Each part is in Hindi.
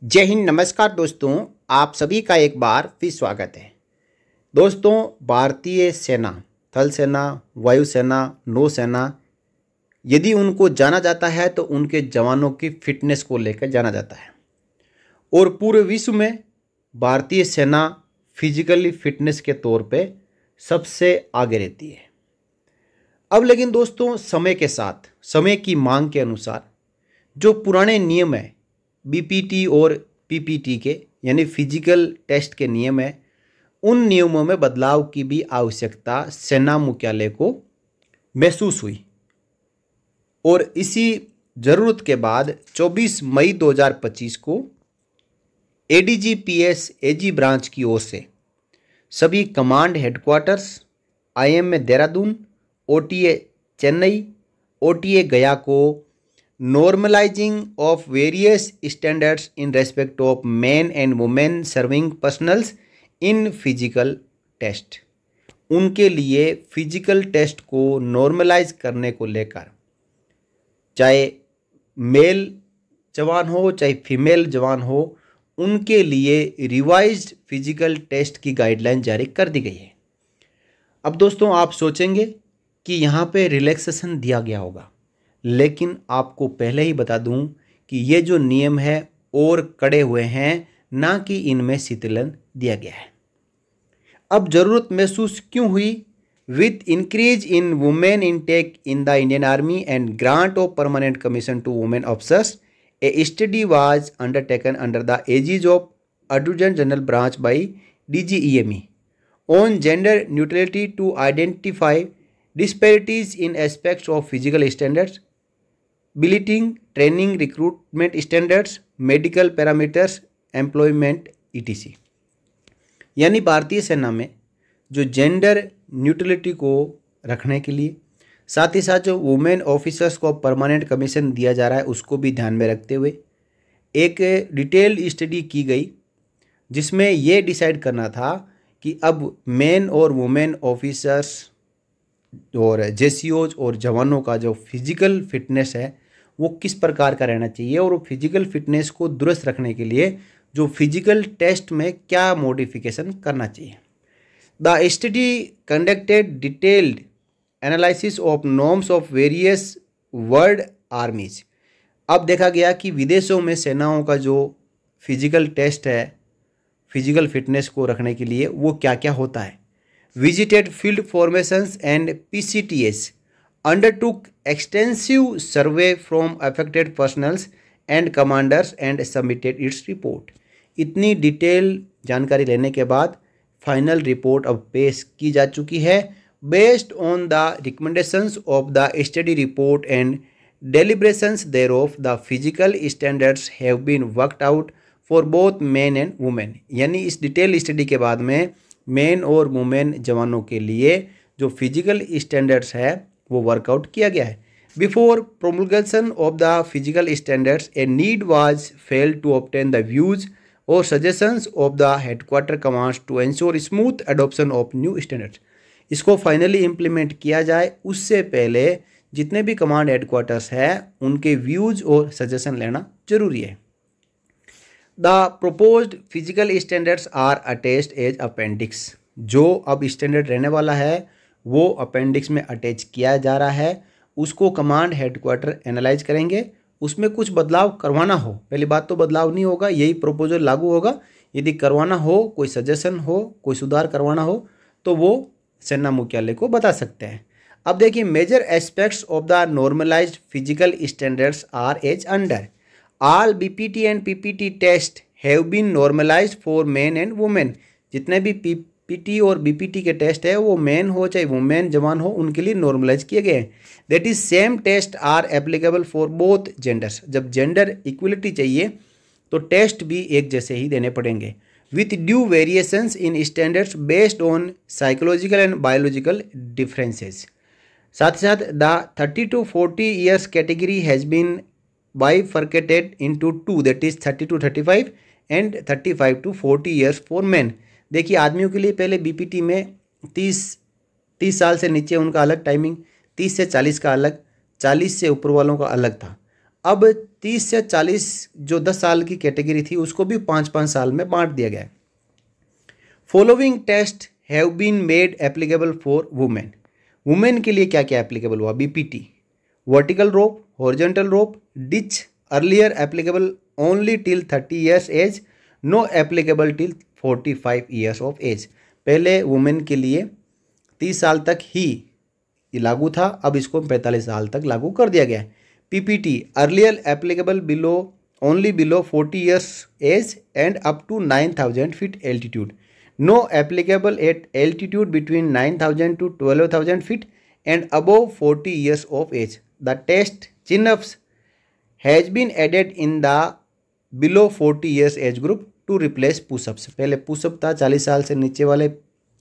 जय हिंद। नमस्कार दोस्तों, आप सभी का एक बार फिर स्वागत है। दोस्तों, भारतीय सेना, थल सेना, वायुसेना, नौसेना, यदि उनको जाना जाता है तो उनके जवानों की फिटनेस को लेकर जाना जाता है और पूरे विश्व में भारतीय सेना फिजिकली फिटनेस के तौर पे सबसे आगे रहती है। अब लेकिन दोस्तों, समय के साथ, समय की मांग के अनुसार जो पुराने नियम है बीपीटी और पीपीटी के, यानी फिजिकल टेस्ट के नियम है, उन नियमों में बदलाव की भी आवश्यकता सेना मुख्यालय को महसूस हुई और इसी ज़रूरत के बाद 24 मई 2025 को एडीजीपीएस एजी ब्रांच की ओर से सभी command headquarters, IMA Dehradun, OTA Chennai, OTA गया को normalizing of various standards in respect of men and women serving personals in physical test, उनके लिए फिजिकल टेस्ट को नॉर्मलाइज करने को लेकर, चाहे मेल जवान हो चाहे फीमेल जवान हो, उनके लिए रिवाइज्ड फिजिकल टेस्ट की गाइडलाइन जारी कर दी गई है। अब दोस्तों, आप सोचेंगे कि यहाँ पे रिलैक्सेशन दिया गया होगा, लेकिन आपको पहले ही बता दूं कि ये जो नियम है और कड़े हुए हैं, ना कि इनमें शीतलन दिया गया है। अब ज़रूरत महसूस क्यों हुई? With increase in women intake in the Indian army and grant of permanent commission to women officers, a study was undertaken under the aegis of adjutant general branch by DGEME on gender neutrality to identify disparities in aspects of physical standards, billeting, training, recruitment standards, medical parameters, employment etc. यानी भारतीय सेना में जो जेंडर न्यूट्रलिटी को रखने के लिए, साथ ही साथ जो वुमेन ऑफिसर्स को परमानेंट कमीशन दिया जा रहा है, उसको भी ध्यान में रखते हुए एक डिटेल्ड स्टडी की गई, जिसमें ये डिसाइड करना था कि अब मेन और वुमेन ऑफिसर्स और जेसीओज और जवानों का जो फिजिकल फिटनेस है वो किस प्रकार का रहना चाहिए और फिजिकल फिटनेस को दुरुस्त रखने के लिए जो फिजिकल टेस्ट में क्या मॉडिफिकेशन करना चाहिए। The study conducted detailed analysis of norms of various world आर्मीज। अब देखा गया कि विदेशों में सेनाओं का जो फिजिकल टेस्ट है, फिजिकल फिटनेस को रखने के लिए, वो क्या क्या होता है। Visited field formations and PCTS, undertook extensive survey from affected personnels and commanders and submitted its report। इतनी डिटेल जानकारी लेने के बाद फाइनल रिपोर्ट अब पेश की जा चुकी है। Based on the recommendations of the study report and deliberations thereof, the physical standards have been worked out for both men and women। यानी इस डिटेल स्टडी के बाद में मेन और वुमेन जवानों के लिए जो फिजिकल स्टैंडर्ड्स है वो वर्कआउट किया गया है। Before promulgation of the physical standards, a need was felt to obtain the views और suggestions of the headquarter commands to ensure smooth adoption of new standards. इसको फाइनली इम्प्लीमेंट किया जाए उससे पहले जितने भी कमांड हेडक्वार्टर्स हैं उनके व्यूज और सजेशन लेना जरूरी है। The proposed physical standards are attached as appendix. जो अब स्टैंडर्ड रहने वाला है वो अपेंडिक्स में अटैच किया जा रहा है, उसको कमांड हेडक्वार्टर एनालाइज करेंगे। उसमें कुछ बदलाव करवाना हो, पहली बात तो बदलाव नहीं होगा, यही प्रोपोजल लागू होगा। यदि करवाना हो, कोई सजेशन हो, कोई सुधार करवाना हो, तो वो सेना मुख्यालय को बता सकते हैं। अब देखिए, major aspects of the normalised physical standards are as under. All BPT and PPT test have been normalized for men and women। जितने भी PPT और BPT के टेस्ट है वो मेन हो चाहे वुमेन जवान हो, उनके लिए नॉर्मलाइज किए गए हैं। That is same test are applicable for both genders. जब जेंडर इक्वलिटी चाहिए तो टेस्ट भी एक जैसे ही देने पड़ेंगे, with due variations in standards based on psychological and biological differences. साथ ही साथ the 30 to 40 years category has been bifurcated into two, that is 30 to 35 and 35 to 40 years for men। देखिए, आदमियों के लिए पहले बीपीटी में 30 साल से नीचे उनका अलग टाइमिंग, 30 से 40 का अलग, 40 से ऊपर वालों का अलग था। अब 30 से 40 जो 10 साल की कैटेगरी थी उसको भी 5-5 साल में बांट दिया गया है। Following test have been made applicable for women. Women के लिए क्या क्या एप्लीकेबल हुआ? BPT, vertical rope, horizontal rope, ditch, earlier applicable only till 30 years age, no applicable till 45 years of age. पहले वुमेन के लिए 30 साल तक ही ये लागू था, अब इसको 45 साल तक लागू कर दिया गया है। PPT, earlier applicable below only below 40 years age and up to 9000 feet altitude, no applicable at altitude between 9000 to 12,000 feet and above 40 years of age. The test chin-ups has been added in the below 40 years age group to replace push-ups. पहले पुशअप था 40 साल से नीचे वाले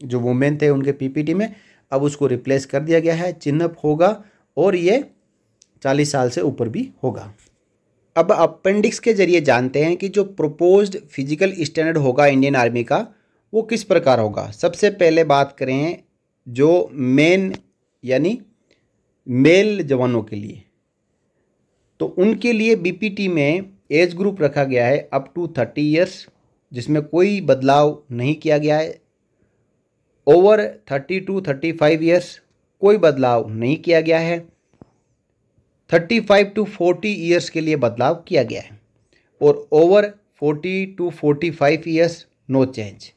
जो वुमेन थे उनके पीपीटी में, अब उसको रिप्लेस कर दिया गया है, चिनअप होगा और ये 40 साल से ऊपर भी होगा। अब अपेंडिक्स के जरिए जानते हैं कि जो प्रोपोज्ड फिजिकल स्टैंडर्ड होगा इंडियन आर्मी का वो किस प्रकार होगा। सबसे पहले बात करें जो मेन यानी मेल जवानों के लिए, तो उनके लिए बीपीटी में एज ग्रुप रखा गया है अप टू 30 ईयर्स, जिसमें कोई बदलाव नहीं किया गया है। ओवर 30 to 35 ईयर्स कोई बदलाव नहीं किया गया है। 35 to 40 ईयर्स के लिए बदलाव किया गया है और over 40 to 45 years no change.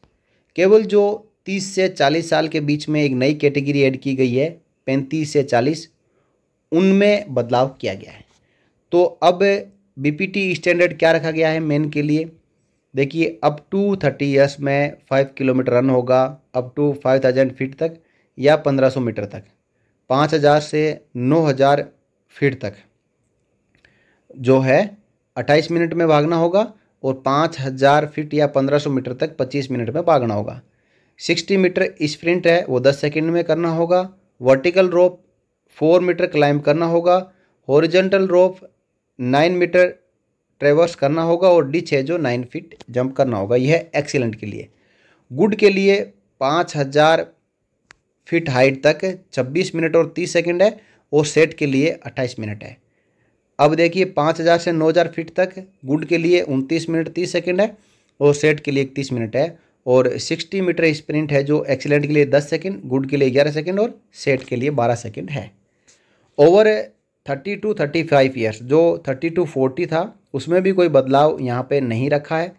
केवल जो 30 से 40 साल के बीच में एक नई कैटेगरी ऐड की गई है 35 से 40, उनमें बदलाव किया गया है। तो अब बीपीटी स्टैंडर्ड क्या रखा गया है मेन के लिए? देखिए, अप टू 30 ईयर्स में 5 किलोमीटर रन होगा अप टू 5000 फीट तक या 1500 मीटर तक, 5000 से 9000 फीट तक जो है 28 मिनट में भागना होगा और 5000 फीट या 1500 मीटर तक 25 मिनट में भागना होगा। 60 मीटर स्प्रिंट है वो 10 सेकंड में करना होगा। वर्टिकल रोप 4 मीटर क्लाइंब करना होगा। हॉरिजॉन्टल रोप 9 मीटर ट्रेवर्स करना होगा और डिच है जो 9 फीट जंप करना होगा। यह है एक्सीलेंट के लिए। गुड के लिए 5000 फीट हाइट तक 26 मिनट और 30 सेकंड है और सेट के लिए 28 मिनट है। अब देखिए 5000 से 9000 फीट तक गुड के लिए 29 मिनट 30 सेकंड है और सेट के लिए 31 मिनट है। और 60 मीटर स्प्रिंट है जो एक्सीलेंट के लिए 10 सेकंड, गुड के लिए 11 सेकंड और सेट के लिए 12 सेकंड है। ओवर 30 to 35 ईयर्स जो 30 to 40 था उसमें भी कोई बदलाव यहाँ पे नहीं रखा है।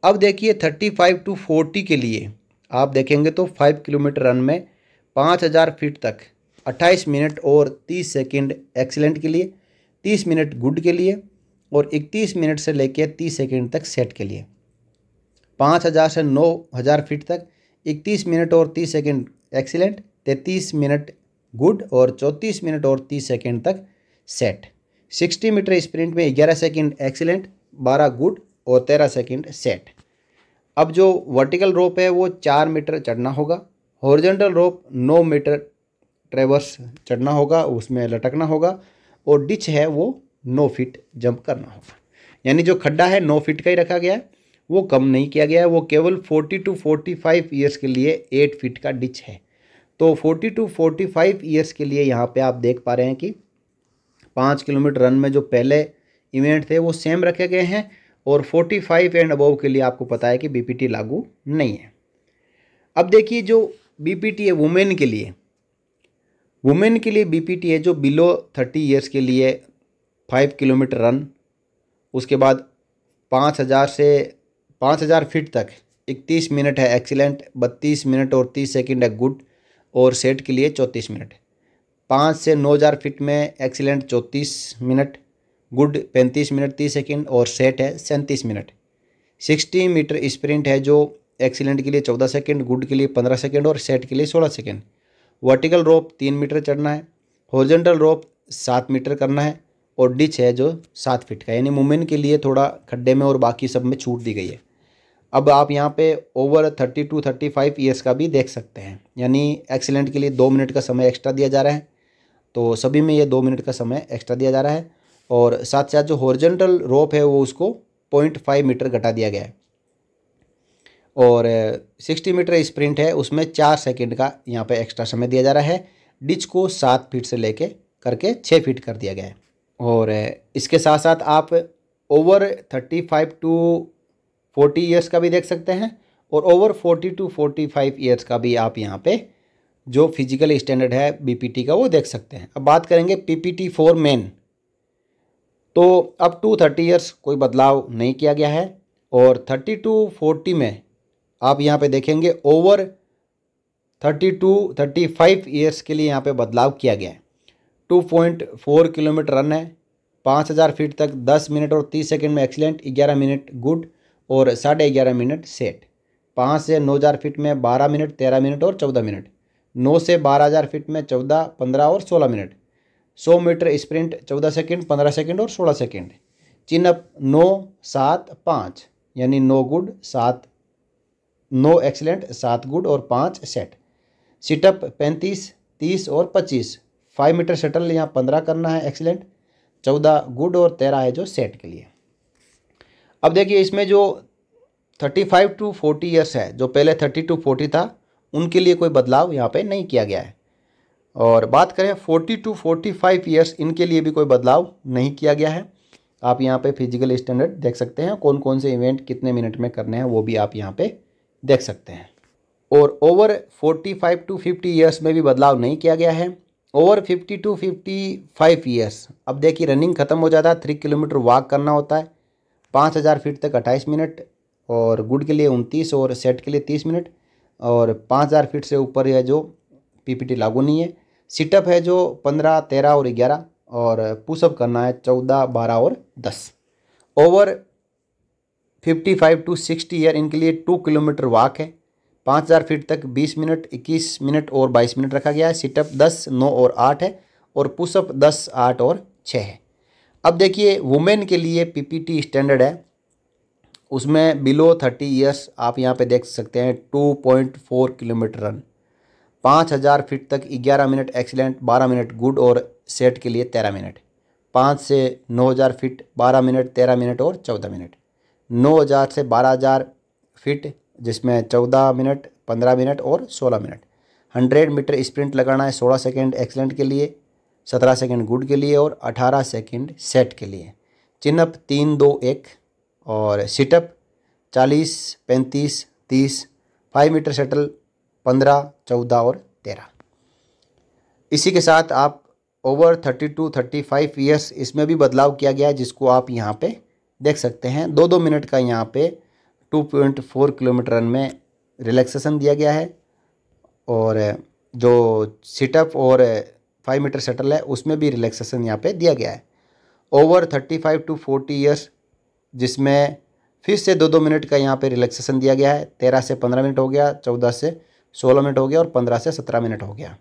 अब देखिए 35 to 40 के लिए आप देखेंगे तो 5 किलोमीटर रन में 5000 फीट तक 28 मिनट और 30 सेकंड एक्सीलेंट के लिए, 30 मिनट गुड के लिए और 31 मिनट से लेकर 30 सेकंड तक सेट के लिए। 5000 से 9000 फीट तक 31 मिनट और 30 सेकंड एक्सीलेंट, 33 मिनट गुड और 34 मिनट और 30 सेकंड तक सेट। 60 मीटर स्प्रिंट में 11 सेकंड एक्सीलेंट, 12 गुड और 13 सेकंड सेट। अब जो वर्टिकल रोप है वो 4 मीटर चढ़ना होगा। हॉरिजॉन्टल रोप 9 मीटर ट्रेवर्स चढ़ना होगा, उसमें लटकना होगा और डिच है वो 9 फीट जंप करना होगा। यानी जो खड्डा है 9 फीट का ही रखा गया है, वो कम नहीं किया गया है। वो केवल 40 to 45 ईयर्स के लिए 8 फीट का डिच है। तो 40 to 45 ईयर्स के लिए यहाँ पे आप देख पा रहे हैं कि 5 किलोमीटर रन में जो पहले इवेंट थे वो सेम रखे गए हैं और 45 एंड अबव के लिए आपको पता है कि बीपीटी लागू नहीं है। अब देखिए जो बीपीटी है वुमेन के लिए, वुमेन के लिए बीपीटी है जो बिलो 30 ईयर्स के लिए 5 किलोमीटर रन, उसके बाद 5000 फीट तक 31 मिनट है एक्सीलेंट, 32 मिनट और 30 सेकंड है गुड और सेट के लिए 34 मिनट। 5 से 9000 फीट में excellent 34 minute, good 35 minute 30 second और सेट है 37 मिनट। 60 मीटर स्प्रिंट है जो एक्सीलेंट के लिए 14 सेकंड, गुड के लिए 15 सेकंड और सेट के लिए 16 सेकंड। वर्टिकल रोप 3 मीटर चढ़ना है। हॉरिजॉन्टल रोप 7 मीटर करना है और डिच है जो 7 फीट का, यानी वुमेन के लिए थोड़ा खड्डे में और बाकी सब में छूट दी गई है। अब आप यहाँ पे ओवर 30 to 35 ईयर्स का भी देख सकते हैं, यानी एक्सीलेंट के लिए 2 मिनट का समय एक्स्ट्रा दिया जा रहा है, तो सभी में ये 2 मिनट का समय एक्स्ट्रा दिया जा रहा है। और साथ साथ जो हॉरिजॉन्टल रोप है वो उसको 0.5 मीटर घटा दिया गया है। और 60 मीटर स्प्रिंट है उसमें 4 सेकंड का यहाँ पे एक्स्ट्रा समय दिया जा रहा है। डिच को 7 फीट से लेके करके 6 फीट कर दिया गया है। और इसके साथ साथ आप ओवर 35 टू 40 ईयर्स का भी देख सकते हैं और ओवर 40 टू 45 ईयर्स का भी आप यहाँ पे जो फिजिकल स्टैंडर्ड है बीपीटी का वो देख सकते हैं। अब बात करेंगे पीपीटी फॉर मेन, तो अप टू 30 ईयर्स कोई बदलाव नहीं किया गया है और 30 टू 40 में आप यहाँ पे देखेंगे ओवर 30 टू 35 ईयर्स के लिए यहाँ पे बदलाव किया गया है। 2.4 किलोमीटर रन है, 5000 फीट तक 10 मिनट और 30 सेकंड में एक्सीलेंट, 11 मिनट गुड और 11.5 मिनट सेट। 5 से 9000 फीट में 12 मिनट, 13 मिनट और 14 मिनट। 9 से 12000 फीट में 14, 15 और 16 minute. 100 metre sprint 14 second, 15 second और 16 सेकंड। चिन अप 9, 7, 5 यानी 9 गुड, 7 9 एक्सीलेंट, 7 गुड और 5 सेट। सिटअप 35, 30 और 25। 5 मीटर शटल यहाँ 15 करना है एक्सीलेंट, 14 गुड और 13 है जो सेट के लिए। अब देखिए इसमें जो 35 टू 40 ईयर्स है, जो पहले 30 टू 40 था, उनके लिए कोई बदलाव यहाँ पे नहीं किया गया है। और बात करें 40 टू 45 ईयर्स, इनके लिए भी कोई बदलाव नहीं किया गया है। आप यहाँ पे फिजिकल स्टैंडर्ड देख सकते हैं, कौन कौन से इवेंट कितने मिनट में करने हैं वो भी आप यहाँ पे देख सकते हैं। और ओवर 45 टू 50 ईयर्स में भी बदलाव नहीं किया गया है। ओवर 50 टू 55 ईयर्स, अब देखिए रनिंग खत्म हो जाता है, 3 किलोमीटर वॉक करना होता है, 5000 फीट तक 28 मिनट और गुड के लिए 29 और सेट के लिए 30 मिनट। और 5000 फीट से ऊपर है जो पीपीटी लागू नहीं है। सिटअप है जो 15, 13 और 11 और पुशअप करना है 14, 12 और 10। ओवर 55 टू 60 ईयर, इनके लिए 2 किलोमीटर वॉक है, 5000 फीट तक 20 मिनट, 21 मिनट और 22 मिनट रखा गया है। सिटअप 10, 9 और 8 है और पुशअप 10, 8 और 6 है। अब देखिए वुमेन के लिए पीपीटी स्टैंडर्ड है, उसमें बिलो 30 ईयर्स आप यहाँ पे देख सकते हैं 2.4 किलोमीटर रन, 5000 फीट तक 11 मिनट एक्सीलेंट, 12 मिनट गुड और सेट के लिए 13 मिनट। 5 से 9000 फीट 12 मिनट, 13 मिनट और 14 मिनट। 9000 से 12000 फीट जिसमें 14 मिनट, 15 मिनट और 16 मिनट। 100 मीटर स्प्रिंट लगाना है 16 सेकेंड एक्सीलेंट के लिए, 17 सेकेंड गुड के लिए और 18 सेकेंड सेट के लिए। चिनअप 3, 2, 1 और सिटअप 40, 35, 30। 5 मीटर शटल 15, 14 और 13। इसी के साथ आप ओवर 30 टू 35 ईयर्स, इसमें भी बदलाव किया गया है जिसको आप यहाँ पे देख सकते हैं। 2-2 मिनट का यहाँ पे 2.4 किलोमीटर रन में रिलैक्सेशन दिया गया है और जो सिटअप और 5 मीटर शटल है उसमें भी रिलैक्सेशन यहाँ पे दिया गया है। ओवर 35 टू 40 ईयर्स, जिसमें फिर से 2-2 मिनट का यहाँ पे रिलैक्सेशन दिया गया है। 13 से 15 मिनट हो गया, 14 से 16 मिनट हो गया और 15 से 17 मिनट हो गया।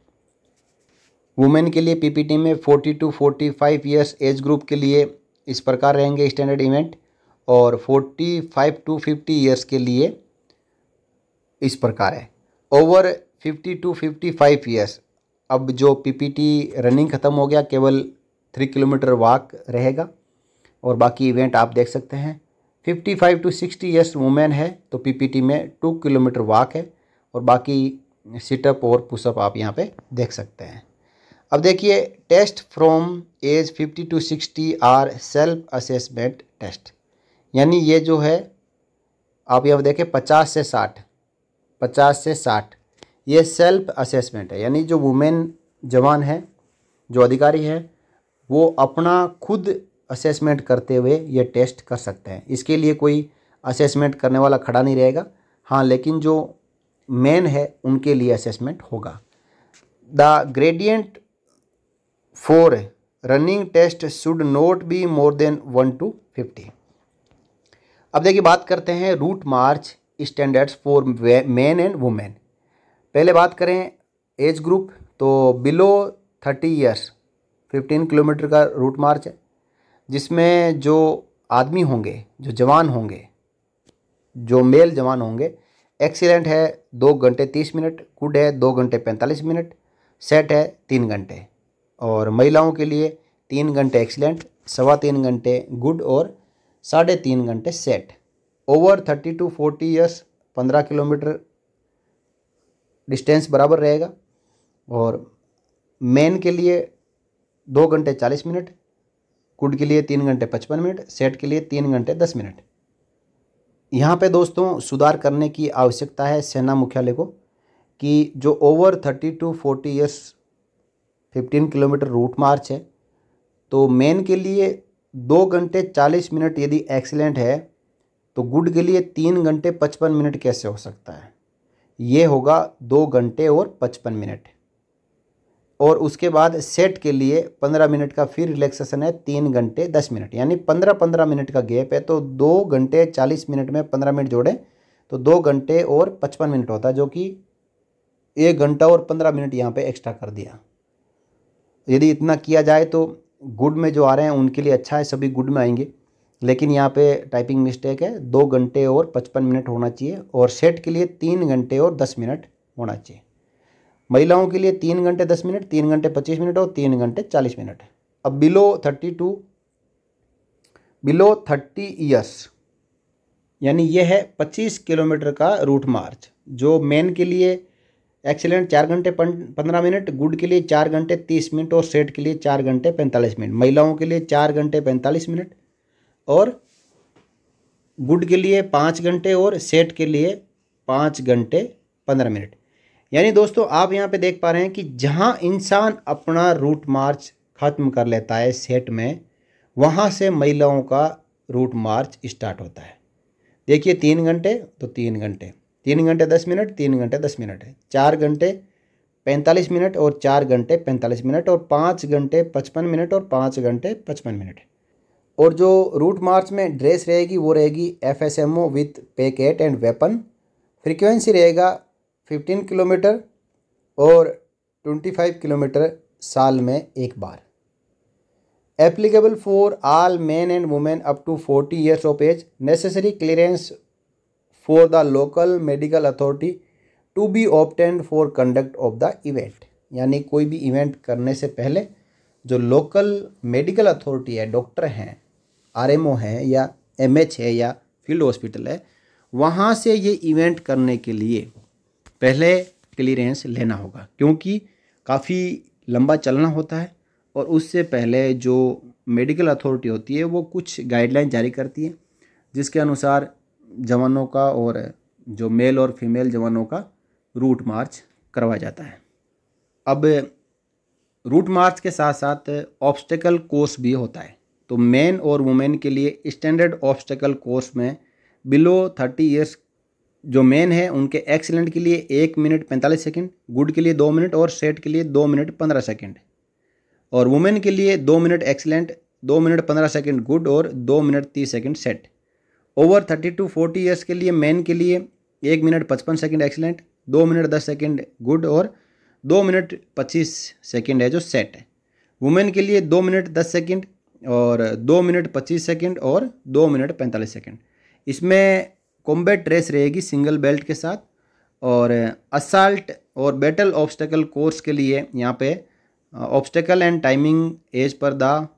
वुमेन के लिए पीपीटी में 40 टू 45 ईयर्स एज ग्रुप के लिए इस प्रकार रहेंगे स्टैंडर्ड इवेंट और 45 टू 50 ईयर्स के लिए इस प्रकार है। ओवर 50 टू 55 ईयर्स, अब जो पीपीटी रनिंग ख़त्म हो गया, केवल 3 किलोमीटर वॉक रहेगा और बाकी इवेंट आप देख सकते हैं। 55 टू 60 ईयर्स वुमेन है तो पीपीटी में 2 किलोमीटर वॉक है और बाकी सिटअप और पुशअप आप यहाँ पे देख सकते हैं। अब देखिए test from age 50 to 60 are self assessment test, यानी ये जो है आप यहाँ देखें 50 से 60 ये सेल्फ असेसमेंट है, यानी जो वुमेन जवान है, जो अधिकारी है, वो अपना खुद असेसमेंट करते हुए ये टेस्ट कर सकते हैं। इसके लिए कोई असेसमेंट करने वाला खड़ा नहीं रहेगा, हाँ, लेकिन जो मेन है उनके लिए असेसमेंट होगा। The gradient for running test should not be more than 1 to 50। अब देखिए बात करते हैं route march standards for men and women. पहले बात करें एज ग्रुप, तो बिलो 30 ईयर्स 15 किलोमीटर का रूट मार्च है, जिसमें जो आदमी होंगे, जो जवान होंगे, जो मेल जवान होंगे, एक्सीलेंट है 2 घंटे 30 मिनट, गुड है 2 घंटे 45 मिनट, सेट है 3 घंटे। और महिलाओं के लिए 3 घंटे एक्सीलेंट, 3.25 घंटे गुड और 3.5 घंटे सेट। Over 30 to 40 years 15 kilometre distance बराबर रहेगा और मेन के लिए 2 घंटे 40 मिनट, गुड के लिए 3 घंटे 55 मिनट, सेट के लिए 3 घंटे 10 मिनट। यहाँ पे दोस्तों सुधार करने की आवश्यकता है सेना मुख्यालय को कि जो over 30 to 40 years 15 kilometre root march है, तो मेन के लिए 2 घंटे 40 मिनट यदि एक्सीलेंट है तो गुड के लिए 3 घंटे 55 मिनट कैसे हो सकता है? ये होगा 2 घंटे और 55 मिनट। और उसके बाद सेट के लिए 15 मिनट का फिर रिलैक्सेशन है 3 घंटे 10 मिनट, यानी 15-15 मिनट का गैप है। तो 2 घंटे 40 मिनट में 15 मिनट जोड़ें तो 2 घंटे और 55 मिनट होता है, जो कि 1 घंटा और 15 मिनट यहाँ पे एक्स्ट्रा कर दिया। यदि इतना किया जाए तो गुड में जो आ रहे हैं उनके लिए अच्छा है, सभी गुड में आएंगे। लेकिन यहाँ पे टाइपिंग मिस्टेक है, 2 घंटे और 55 मिनट होना चाहिए और सेट के लिए 3 घंटे और 10 मिनट होना चाहिए। महिलाओं के लिए 3 घंटे 10 मिनट, 3 घंटे 25 मिनट और 3 घंटे 40 मिनट। अब बिलो 30 ईयर्स यानी यह है 25 किलोमीटर का रूट मार्च, जो मेन के लिए एक्सीलेंट 4 घंटे 15 मिनट, गुड के लिए 4 घंटे 30 मिनट और सेट के लिए 4 घंटे 45 मिनट। महिलाओं के लिए 4 घंटे 45 मिनट और गुड के लिए 5 घंटे और सेट के लिए 5 घंटे 15 मिनट। यानी दोस्तों आप यहाँ पे देख पा रहे हैं कि जहाँ इंसान अपना रूट मार्च ख़त्म कर लेता है सेट में, वहाँ से महिलाओं का रूट मार्च स्टार्ट होता है। देखिए 3 घंटे तो 3 घंटे, 3 घंटे 10 मिनट, 3 घंटे 10 मिनट है, 4 घंटे 45 मिनट और 4 घंटे 45 मिनट और 5 घंटे 55 मिनट और 5 घंटे 55 मिनट। और जो रूट मार्च में ड्रेस रहेगी वो रहेगी FSMO with packet and weapon. Frequency रहेगा 15 किलोमीटर और 25 किलोमीटर साल में एक बार। Applicable for all men and women up to 40 years of age. Necessary clearance for the local medical authority to be obtained for conduct of the event. यानी कोई भी इवेंट करने से पहले जो लोकल मेडिकल अथॉरिटी है, डॉक्टर हैं, RMO हैं या MH है या फील्ड हॉस्पिटल है, वहाँ से ये इवेंट करने के लिए पहले क्लियरेंस लेना होगा, क्योंकि काफ़ी लंबा चलना होता है और उससे पहले जो मेडिकल अथॉरिटी होती है वो कुछ गाइडलाइन जारी करती है, जिसके अनुसार जवानों का और जो मेल और फीमेल जवानों का रूट मार्च करवाया जाता है। अब रूट मार्च के साथ साथ ऑब्स्टेकल कोर्स भी होता है। तो मेन और वुमेन के लिए स्टैंडर्ड ऑब्स्टेकल कोर्स में बिलो 30 ईयर्स जो मेन है उनके एक्सीलेंट के लिए 1 मिनट 45 सेकंड, गुड के लिए 2 मिनट और सेट के लिए 2 मिनट 15 सेकंड। और वुमेन के लिए 2 minute excellent, 2 minute 15 second good और 2 minute 30 second set. Over 30 to 40 years के लिए मेन के लिए 1 minute 55 second excellent, 2 minute 10 second good और 2 मिनट 25 सेकंड है जो सेट है। वुमेन के लिए 2 मिनट 10 सेकंड और 2 मिनट 25 सेकंड और 2 मिनट 45 सेकंड। इसमें कॉम्बैट रेस रहेगी सिंगल बेल्ट के साथ। और असाल्ट और बैटल ऑब्स्टेकल कोर्स के लिए यहाँ पे obstacle and timing as per the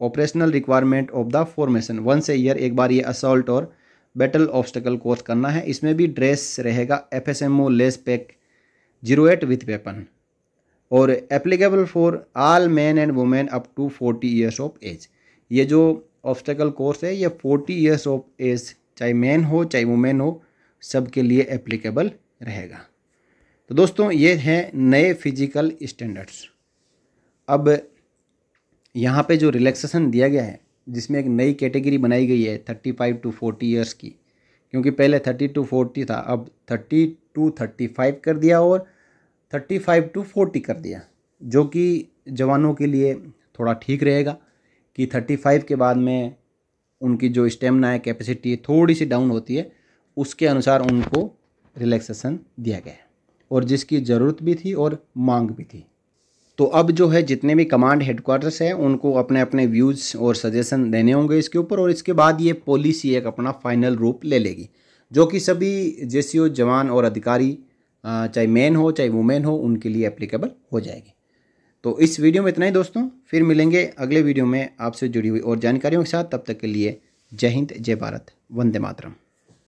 operational requirement of the formation, once a year एक बार ये असॉल्ट और बैटल ऑब्स्टेकल कोर्स करना है। इसमें भी ड्रेस रहेगा FSMO less pack 08 with weapon और applicable for all man and women up to 40 years of age. ये जो ऑब्स्टेकल कोर्स है ये 40 ईयर्स ऑफ एज चाहे मैन हो चाहे वुमेन हो सबके लिए एप्लीकेबल रहेगा। तो दोस्तों ये हैं नए फिजिकल स्टैंडर्ड्स। अब यहाँ पे जो रिलैक्सेशन दिया गया है जिसमें एक नई कैटेगरी बनाई गई है 35 to 40 ईयर्स की, क्योंकि पहले 30 to 40 था, अब 30 to 35 कर दिया और 35 to 40 कर दिया, जो कि जवानों के लिए थोड़ा ठीक रहेगा कि 35 के बाद में उनकी जो स्टेमिना है कैपेसिटी थोड़ी सी डाउन होती है, उसके अनुसार उनको रिलैक्सेशन दिया गया है और जिसकी ज़रूरत भी थी और मांग भी थी। तो अब जो है जितने भी कमांड हेडक्वार्टर्स हैं उनको अपने अपने व्यूज़ और सजेशन देने होंगे इसके ऊपर, और इसके बाद ये पॉलिसी एक अपना फाइनल रूप ले लेगी, जो कि सभी JCO जवान और अधिकारी चाहे मेन हो चाहे वुमेन हो उनके लिए एप्लीकेबल हो जाएगी। तो इस वीडियो में इतना ही दोस्तों, फिर मिलेंगे अगले वीडियो में आपसे जुड़ी हुई और जानकारियों के साथ। तब तक के लिए जय हिंद, जय भारत, वंदे मातरम।